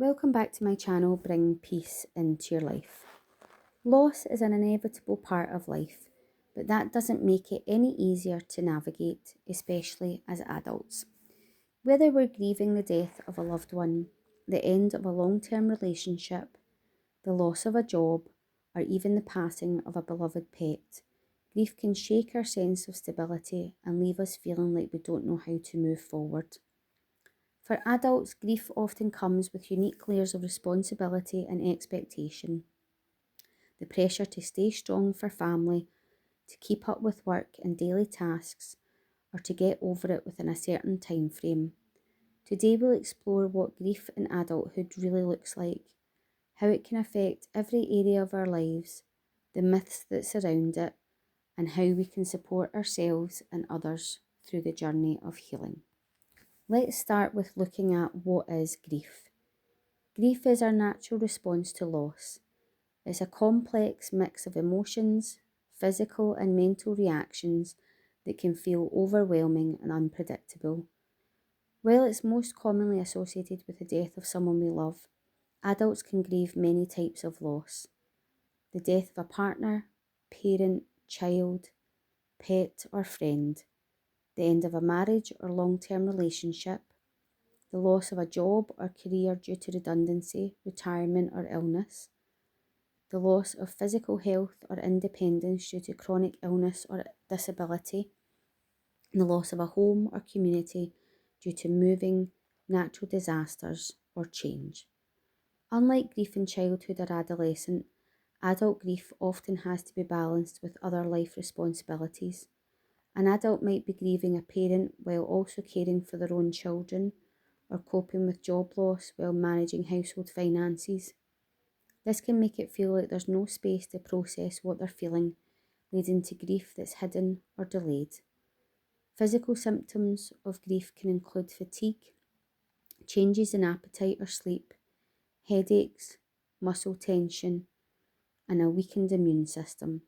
Welcome back to my channel, Bring Peace into Your Life. Loss is an inevitable part of life, but that doesn't make it any easier to navigate, especially as adults. Whether we're grieving the death of a loved one, the end of a long-term relationship, the loss of a job, or even the passing of a beloved pet, grief can shake our sense of stability and leave us feeling like we don't know how to move forward. For adults, grief often comes with unique layers of responsibility and expectation. The pressure to stay strong for family, to keep up with work and daily tasks, or to get over it within a certain time frame. Today we'll explore what grief in adulthood really looks like, how it can affect every area of our lives, the myths that surround it, and how we can support ourselves and others through the journey of healing. Let's start with looking at what is grief. Grief is our natural response to loss. It's a complex mix of emotions, physical and mental reactions that can feel overwhelming and unpredictable. While it's most commonly associated with the death of someone we love, adults can grieve many types of loss. The death of a partner, parent, child, pet or friend, the end of a marriage or long-term relationship, the loss of a job or career due to redundancy, retirement or illness, the loss of physical health or independence due to chronic illness or disability, and the loss of a home or community due to moving, natural disasters, or change. Unlike grief in childhood or adolescence, adult grief often has to be balanced with other life responsibilities. An adult might be grieving a parent while also caring for their own children, or coping with job loss while managing household finances. This can make it feel like there's no space to process what they're feeling, leading to grief that's hidden or delayed. Physical symptoms of grief can include fatigue, changes in appetite or sleep, headaches, muscle tension, and a weakened immune system.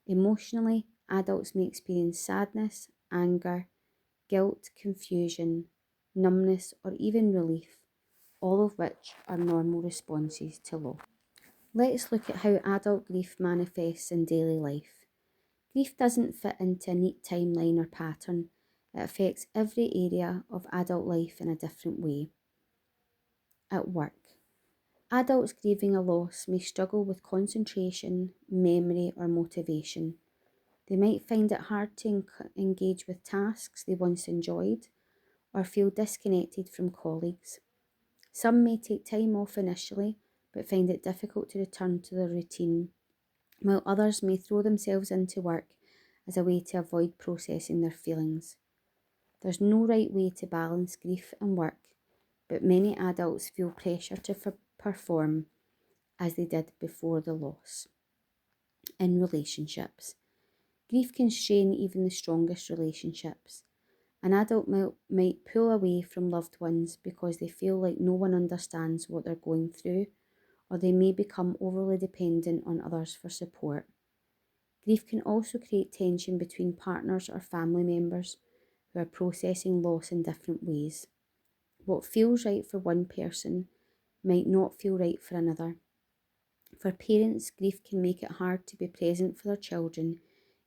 Emotionally, adults may experience sadness, anger, guilt, confusion, numbness, or even relief, all of which are normal responses to loss. Let's look at how adult grief manifests in daily life. Grief doesn't fit into a neat timeline or pattern. It affects every area of adult life in a different way. At work, adults grieving a loss may struggle with concentration, memory, or motivation. They might find it hard to engage with tasks they once enjoyed or feel disconnected from colleagues. Some may take time off initially but find it difficult to return to their routine, while others may throw themselves into work as a way to avoid processing their feelings. There's no right way to balance grief and work, but many adults feel pressure to perform as they did before the loss. In relationships, grief can strain even the strongest relationships. An adult might pull away from loved ones because they feel like no one understands what they're going through, or they may become overly dependent on others for support. Grief can also create tension between partners or family members who are processing loss in different ways. What feels right for one person might not feel right for another. For parents, grief can make it hard to be present for their children,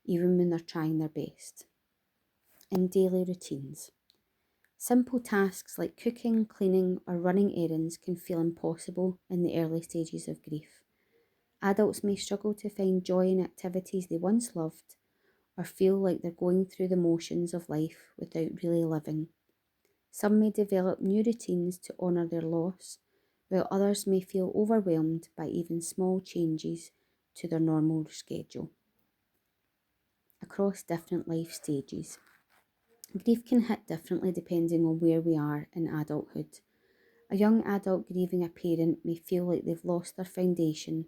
even when they're trying their best. In daily routines, simple tasks like cooking, cleaning, or running errands can feel impossible in the early stages of grief. Adults may struggle to find joy in activities they once loved, or feel like they're going through the motions of life without really living. Some may develop new routines to honour their loss, while others may feel overwhelmed by even small changes to their normal schedule. Across different life stages, grief can hit differently depending on where we are in adulthood. A young adult grieving a parent may feel like they've lost their foundation,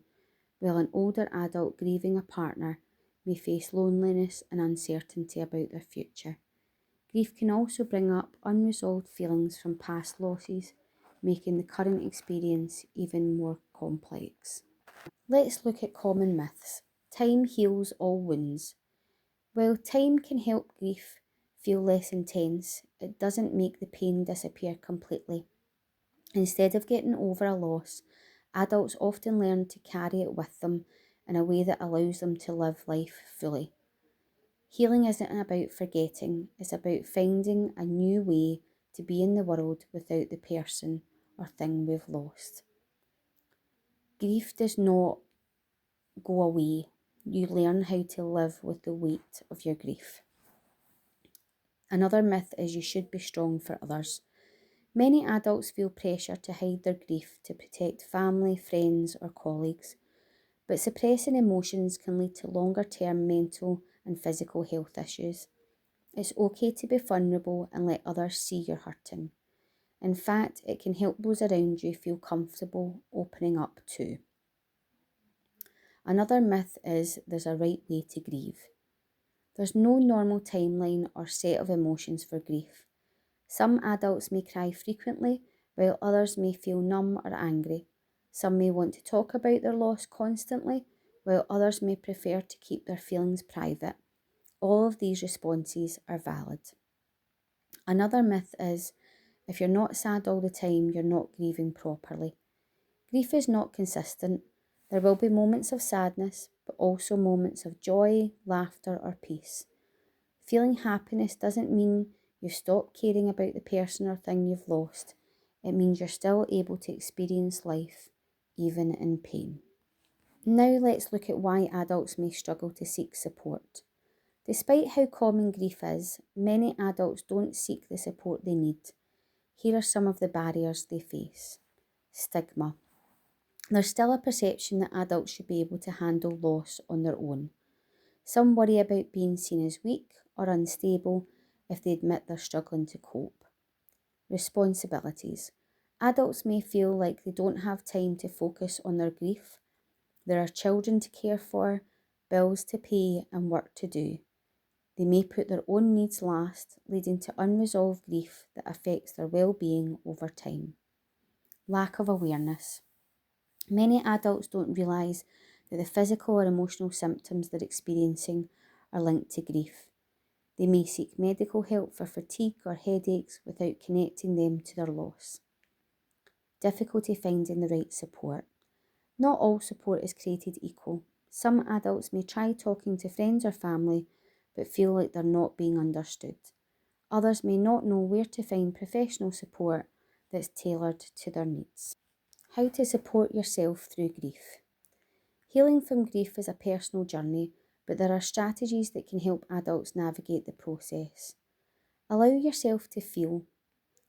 while an older adult grieving a partner may face loneliness and uncertainty about their future. Grief can also bring up unresolved feelings from past losses, making the current experience even more complex. Let's look at common myths. Time heals all wounds. While time can help grief feel less intense, it doesn't make the pain disappear completely. Instead of getting over a loss, adults often learn to carry it with them in a way that allows them to live life fully. Healing isn't about forgetting, it's about finding a new way to be in the world without the person or thing we've lost. Grief does not go away. You learn how to live with the weight of your grief. Another myth is you should be strong for others. Many adults feel pressure to hide their grief to protect family, friends, or colleagues, but suppressing emotions can lead to longer-term mental and physical health issues. It's okay to be vulnerable and let others see you're hurting. In fact, it can help those around you feel comfortable opening up too. Another myth is there's a right way to grieve. There's no normal timeline or set of emotions for grief. Some adults may cry frequently, while others may feel numb or angry. Some may want to talk about their loss constantly, while others may prefer to keep their feelings private. All of these responses are valid. Another myth is if you're not sad all the time, you're not grieving properly. Grief is not consistent. There will be moments of sadness, but also moments of joy, laughter, or peace. Feeling happiness doesn't mean you stop caring about the person or thing you've lost. It means you're still able to experience life, even in pain. Now let's look at why adults may struggle to seek support. Despite how common grief is, many adults don't seek the support they need. Here are some of the barriers they face. Stigma. There's still a perception that adults should be able to handle loss on their own. Some worry about being seen as weak or unstable if they admit they're struggling to cope. Responsibilities. Adults may feel like they don't have time to focus on their grief. There are children to care for, bills to pay, and work to do. They may put their own needs last, leading to unresolved grief that affects their well-being over time. Lack of awareness. Many adults don't realise that the physical or emotional symptoms they're experiencing are linked to grief. They may seek medical help for fatigue or headaches without connecting them to their loss. Difficulty finding the right support. Not all support is created equal. Some adults may try talking to friends or family, but feel like they're not being understood. Others may not know where to find professional support that's tailored to their needs. How to support yourself through grief. Healing from grief is a personal journey, but there are strategies that can help adults navigate the process. Allow yourself to feel.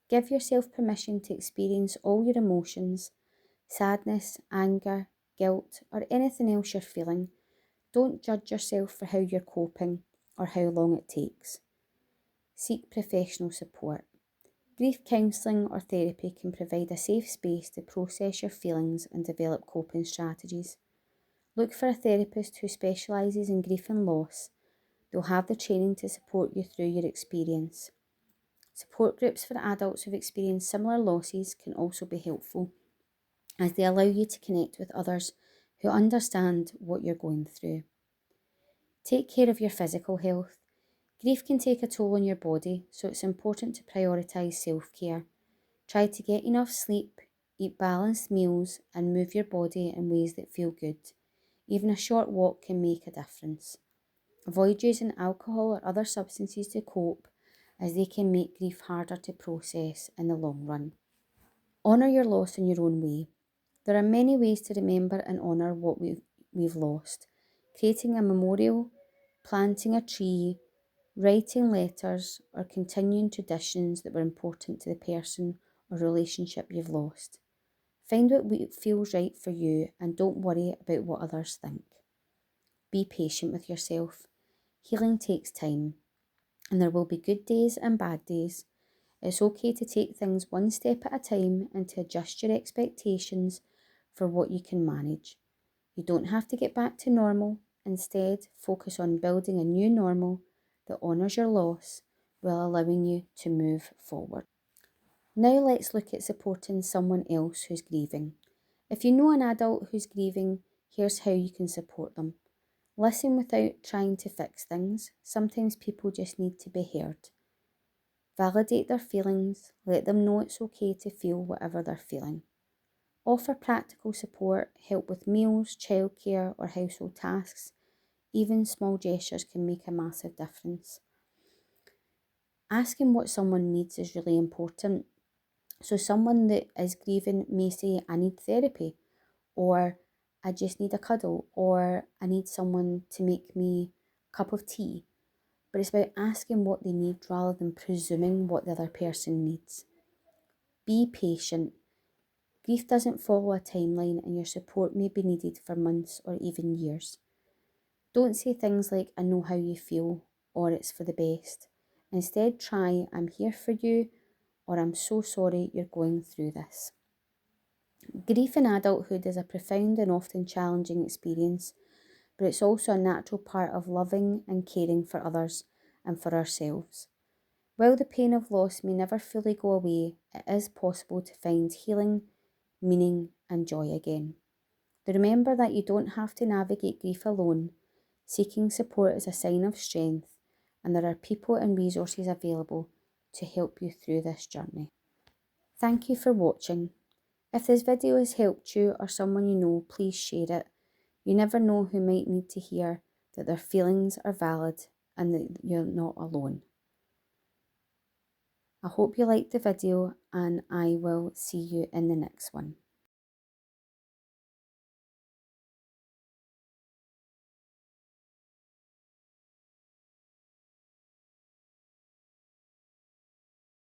Give yourself permission to experience all your emotions, sadness, anger, guilt, or anything else you're feeling. Don't judge yourself for how you're coping or how long it takes. Seek professional support. Grief counselling or therapy can provide a safe space to process your feelings and develop coping strategies. Look for a therapist who specialises in grief and loss. They'll have the training to support you through your experience. Support groups for adults who've experienced similar losses can also be helpful, as they allow you to connect with others who understand what you're going through. Take care of your physical health. Grief can take a toll on your body, so it's important to prioritise self-care. Try to get enough sleep, eat balanced meals, and move your body in ways that feel good. Even a short walk can make a difference. Avoid using alcohol or other substances to cope, as they can make grief harder to process in the long run. Honour your loss in your own way. There are many ways to remember and honour what we've lost. Creating a memorial, planting a tree, writing letters, or continuing traditions that were important to the person or relationship you've lost. Find what feels right for you and don't worry about what others think. Be patient with yourself. Healing takes time, and there will be good days and bad days. It's okay to take things one step at a time and to adjust your expectations for what you can manage. You don't have to get back to normal. Instead, focus on building a new normal that honours your loss while allowing you to move forward. Now let's look at supporting someone else who's grieving. If you know an adult who's grieving, here's how you can support them. Listen without trying to fix things. Sometimes people just need to be heard. Validate their feelings, let them know it's okay to feel whatever they're feeling. Offer practical support, help with meals, childcare, or household tasks. Even small gestures can make a massive difference. Asking what someone needs is really important. So, someone that is grieving may say, I need therapy, or I just need a cuddle, or I need someone to make me a cup of tea. But it's about asking what they need rather than presuming what the other person needs. Be patient. Grief doesn't follow a timeline, and your support may be needed for months or even years. Don't say things like, I know how you feel, or it's for the best. Instead, try, I'm here for you, or I'm so sorry you're going through this. Grief in adulthood is a profound and often challenging experience, but it's also a natural part of loving and caring for others and for ourselves. While the pain of loss may never fully go away, it is possible to find healing, meaning, and joy again. Remember that you don't have to navigate grief alone. Seeking support is a sign of strength, and there are people and resources available to help you through this journey. Thank you for watching. If this video has helped you or someone you know, please share it. You never know who might need to hear that their feelings are valid and that you're not alone. I hope you liked the video, and I will see you in the next one.